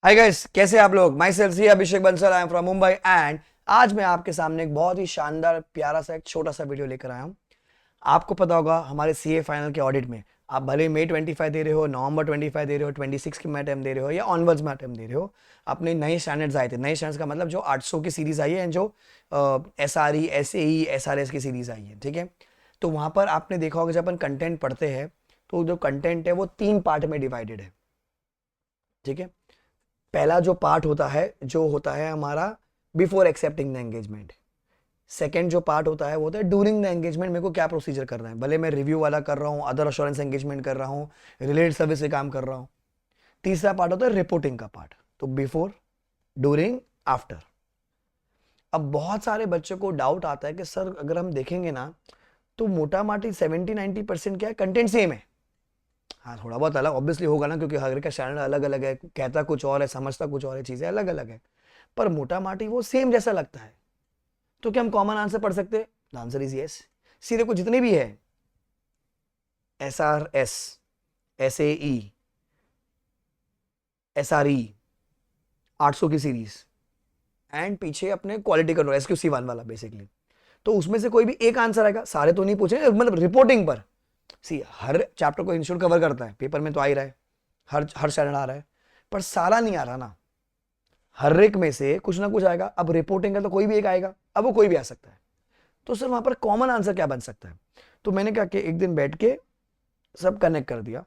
Hi guys, कैसे हैं आप लोग। Myself C Abhishek Bansal, I am from Mumbai and आज मैं आपके सामने एक बहुत ही शानदार प्यारा सा एक छोटा सा वीडियो लेकर आया हूँ। आपको पता होगा हमारे सीए फाइनल के ऑडिट में आप भले मई 25 दे रहे हो, नवंबर 25 दे रहे हो, 26 की मैट दे रहे हो या ऑनवर्ड्स मैट दे रहे हो। अपने नए स्टैंडर्ड्स आए थे। नए स्टैंडर्ड्स का मतलब जो 800 की सीरीज आई है एंड जो S R E S A E S R S की सीरीज आई है, ठीक है। तो वहां पर आपने देखा होगा जब अपन कंटेंट पढ़ते हैं तो जो कंटेंट है वो 3 पार्ट में डिवाइडेड है, ठीक है। पहला जो पार्ट होता है जो होता है हमारा before accepting the engagement. Second जो पार्ट होता है वो होता है ड्यूरिंग द एंगेजमेंट, मेरे को क्या प्रोसीजर करना है, भले मैं रिव्यू वाला कर रहा हूँ, अदर अश्योरेंस एंगेजमेंट कर रहा हूँ, रिलेटेड सर्विस से काम कर रहा हूँ। तीसरा पार्ट होता है रिपोर्टिंग का पार्ट। तो बिफोर, ड्यूरिंग, आफ्टर। अब बहुत सारे बच्चों को डाउट आता है कि सर अगर हम देखेंगे ना तो मोटा माटी 70-90% क्या है, कंटेंट सेम है। हाँ, थोड़ा बहुत अलग ऑब्वियसली होगा ना, क्योंकि हर का चैनल अलग अलग है, कहता कुछ और है, समझता कुछ और है, चीजें अलग अलग है। पर मोटा माटी वो सेम जैसा लगता है। तो क्या हम कॉमन आंसर पढ़ सकते हैं? Answer is yes. सीधे को जितने भी है, S R S, S A E, S R E, 800 की सीरीज एंड पीछे अपने quality control S Q C one वाला बेसिकली। तो उसमें से कोई भी एक आंसर आएगा, सारे तो नहीं पूछे, मतलब रिपोर्टिंग पर। सी हर चैप्टर को इंस्टीट्यूट कवर करता है, पेपर में तो आ ही रहा है, हर स्टैंडर्ड आ रहा है, पर सारा नहीं आ रहा ना। हर एक में से कुछ ना कुछ आएगा। अब रिपोर्टिंग का तो कोई भी एक आएगा, अब वो कोई भी आ सकता है। तो सर वहां पर कॉमन आंसर क्या बन सकता है? तो मैंने क्या किया, एक दिन बैठ के सब कनेक्ट कर दिया,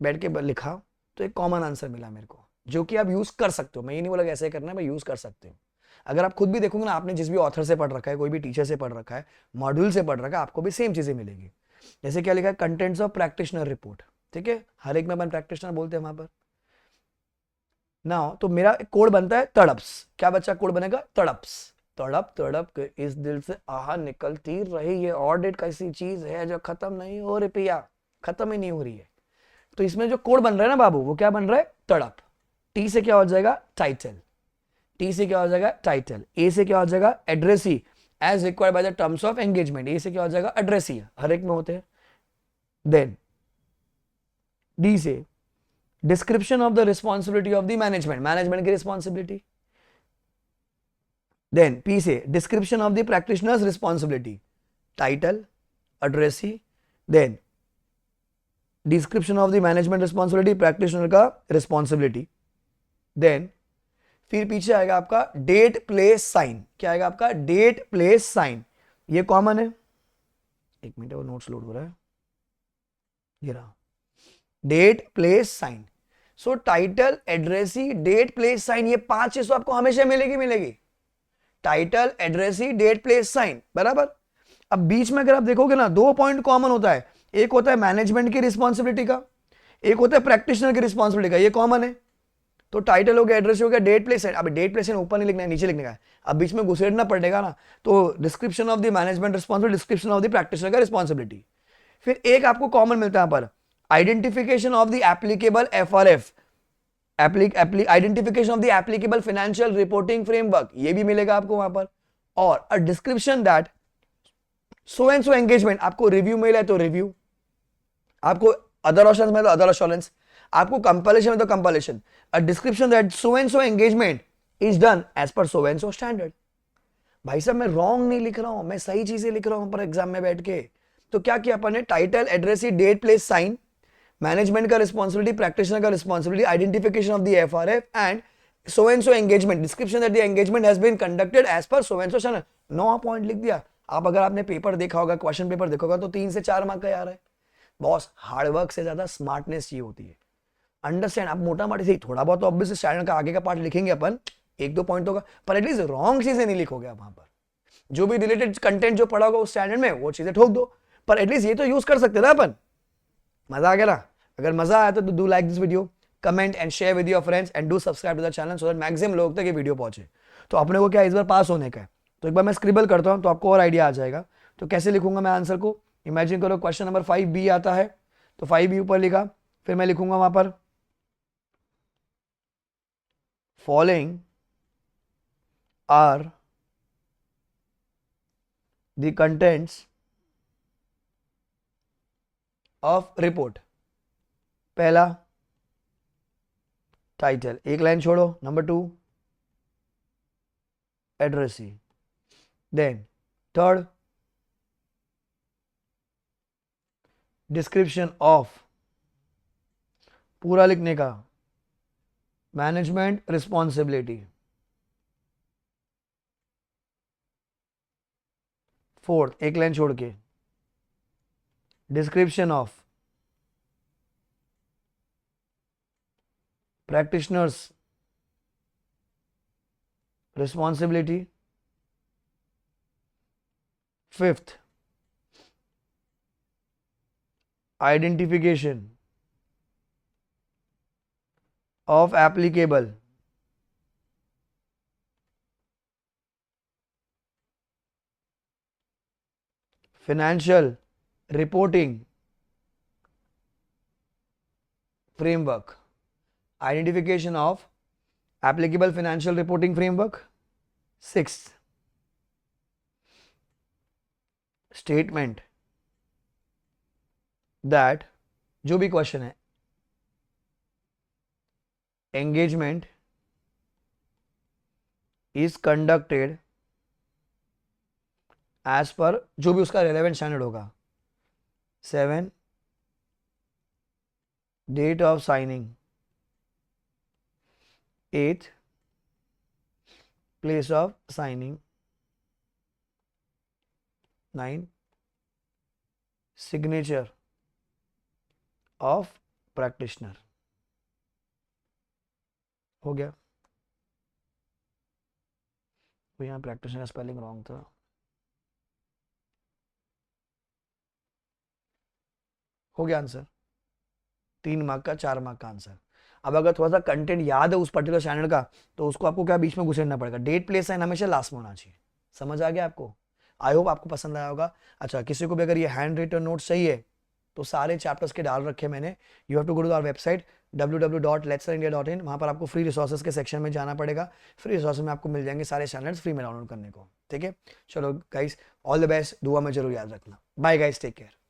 बैठ के लिखा, तो एक कॉमन आंसर मिला मेरे को, जो कि आप यूज कर सकते हो। मैं ये नहीं बोला कि ऐसे करना है, मैं यूज कर सकते हो। अगर आप खुद भी देखोगे ना, आपने जिस भी ऑथर से पढ़ रखा है, कोई भी टीचर से पढ़ रखा है, मॉड्यूल से पढ़ रखा है, आपको भी सेम चीजें मिलेगी। जैसे क्या लिखा है, कंटेंट्स ऑफ प्रैक्टिशनर रिपोर्ट, ठीक है। हर एक में अपन प्रैक्टिशनर बोलते हैं वहां पर ना। तो मेरा कोड बनता है तड़प्स। क्या बच्चा कोड बनेगा? तड़प्स। तड़प तड़प के इस दिल से आहा निकलती रही, ये ऑडिट कैसी चीज है जो खत्म नहीं हो रही पिया, खत्म ही नहीं हो रही है। तो इसमें जो कोड बन रहा है ना बाबू, वो क्या बन रहा है? तड़प। टी से क्या हो जाएगा? टाइटल। टी से क्या हो जाएगा? टाइटल। ए से क्या हो जाएगा? Addressee, as required by the terms of engagement. ए से क्या हो जाएगा? एड्रेसी, हर एक में होते हैं। देन डी से description of the responsibility of the management, management की रिस्पॉन्सिबिलिटी। देन पी से description of the practitioners responsibility, title, addressee, then description of the management responsibility, practitioner का रिस्पॉन्सिबिलिटी। देन फिर पीछे आएगा आपका डेट प्लेस साइन। क्या आएगा आपका? Date place sign. ये कॉमन है। एक मिनट, वो नोट्स लोड हो रहा है, ये रहा। Date place sign. So title, addressee, date place sign, ये 5 चीज तो आपको हमेशा मिलेगी मिलेगी। Title, addressee, date place sign, बराबर। अब बीच में अगर आप देखोगे ना, 2 पॉइंट कॉमन होता है। एक होता है मैनेजमेंट की रिस्पॉन्सिबिलिटी का, एक होता है प्रैक्टिशनर की रिस्पॉन्सिबिलिटी का, ये कॉमन है। तो टाइटल हो गया, एड्रेस हो गया, डेट प्लेस साइन। अब डेट प्लेस साइन ऊपर नहीं लिखना है, नीचे लिखने का है। अब बीच में घुसेड़ना पड़ेगा ना। तो description of the management responsibility, description of the practitioner का रिस्पॉन्सिबिलिटी। फिर एक आपको कॉमन मिलता है यहाँ पर, identification of the applicable F R F, identification of the applicable financial reporting framework, ये भी मिलेगा आपको वहां पर। और अ description that so and so engagement, आपको रिव्यू मिला है तो रिव्यू, आपको अदर ऑप्शन में तो अदर अश्योरेंस, आपको कंपाइलेशन में तो compilation. A description that so and so engagement is done as per so and so standard. भाई साहब मैं रॉन्ग नहीं लिख रहा हूं, मैं सही चीजें लिख रहा हूं पर एग्जाम में बैठ के। तो क्या किया अपन ने? Title, address, date, place, sign, management का रिस्पॉन्सिबिलिटी, प्रैक्टिशनर का responsibility, identification of the FRF and so and so engagement, description that the engagement has been conducted as per so and so standard. 9 point लिख दिया। आप अगर आपने paper देखा होगा, question paper देखा होगा, तो 3 से 4 मार्क का आ रहा है। बॉस, हार्डवर्क से ज्यादा स्मार्टनेस चाहिए होती है। अंडरस्टैंड। आप मोटा मोटी से थोड़ा बहुत तो ऑब्वियसली स्टैंडर्ड का आगे का पार्ट लिखेंगे अपन, 1-2 पॉइंट होगा, पर एटलीस्ट रॉन्ग चीजें नहीं लिखोगे आप वहां पर। जो भी रिलेटेड कंटेंट जो पढ़ा होगा उस स्टैंडर्ड में, वो चीजें ठोक दो। पर एटलीस्ट ये तो यूज कर सकते ना अपन। मजा आ गया ना? अगर मजा आया तो do like this video, comment and share with your friends and do subscribe to the channel so that maximum लोग तक ये वीडियो पहुंचे। तो अपने को क्या इस बार पास होने का है। तो एक बार मैं स्क्रिबल करता हूं तो आपको और आइडिया आ जाएगा। तो कैसे लिखूंगा मैं आंसर को? इमेजिन करो क्वेश्चन नंबर 5B आता है, तो 5B ऊपर लिखा, फिर मैं लिखूंगा वहां पर following are the contents of report. पहला टाइटल, एक लाइन छोड़ो, number 2 addressee, then third description of, पूरा लिखने का, मैनेजमेंट रिस्पॉन्सिबिलिटी, फोर्थ एक लाइन छोड़ के description of practitioners responsibility, fifth identification of applicable financial reporting framework, identification of applicable financial reporting framework, sixth statement that जो भी question है, engagement is conducted as per जो भी उसका relevant standard होगा, 7 date of signing, 8 place of signing, 9 signature of practitioner। हो गया। तो यहाँ प्रैक्टिशनर का स्पेलिंग रॉन्ग था। हो गया आंसर, 3 मार्क का 4 मार्क का आंसर। अब अगर थोड़ा सा कंटेंट याद है उस पर्टिकुलर चैनल का तो उसको आपको क्या बीच में घुसेड़ना पड़ेगा, डेट प्लेस साइन हमेशा लास्ट में होना चाहिए। समझ आ गया आपको? आई होप आपको पसंद आया होगा। अच्छा, किसी को भी अगर ये हैंड रिटन नोट चाहिए तो सारे चैप्टर्स के डाल रखे मैंने। You have to go to our website www.letslearnindia.in। वहाँ पर आपको फ्री रिसोर्सेज के सेक्शन में जाना पड़ेगा। फ्री रिसोर्सेज में आपको मिल जाएंगे सारे चैनल्स फ्री में डाउनलोड करने को। ठीक है, चलो गाइस, ऑल द बेस्ट, दुआ में जरूर याद रखना। Bye guys, take care.